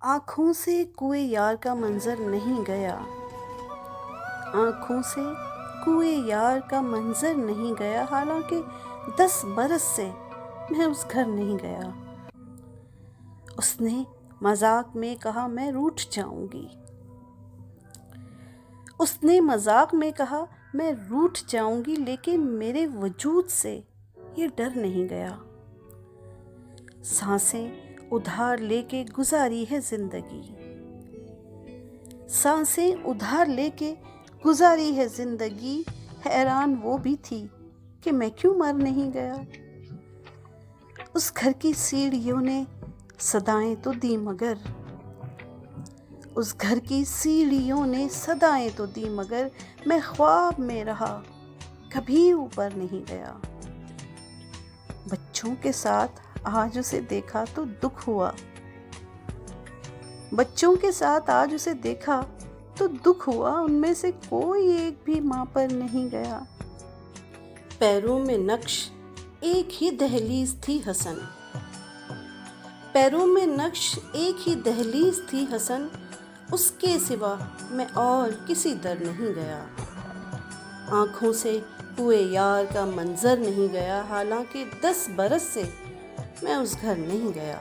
آنکھوں سے کوئے یار کا منظر نہیں گیا، آنکھوں سے کوئے یار کا منظر نہیں گیا، حالانکہ 10 برس سے میں اس گھر نہیں گیا۔ اس نے مذاق میں کہا میں روٹھ جاؤں گی، اس نے مذاق میں کہا میں روٹھ جاؤں گی، لیکن میرے وجود سے یہ ڈر نہیں گیا۔ سانسیں ادھار لے کے گزاری ہے زندگی، سانسیں ادھار لے کے گزاری ہے زندگی، حیران وہ بھی تھی کہ میں کیوں مر نہیں گیا۔ اس گھر کی سیڑھیوں نے صدائیں تو دی مگر، اس گھر کی سیڑھیوں نے صدائیں تو دی مگر میں خواب میں رہا، کبھی اوپر نہیں گیا۔ بچوں کے ساتھ آج اسے دیکھا تو دکھ ہوا، بچوں کے ساتھ آج اسے دیکھا تو دکھ ہوا، ان میں سے کوئی ایک بھی ماں پر نہیں گیا۔ پیروں میں نقش ایک ہی دہلیز تھی حسن، پیروں میں نقش ایک ہی دہلیز تھی حسن، اس کے سوا میں اور کسی در نہیں گیا۔ آنکھوں سے کوئے یار کا منظر نہیں گیا، حالانکہ 10 برس سے میں اس گھر نہیں گیا۔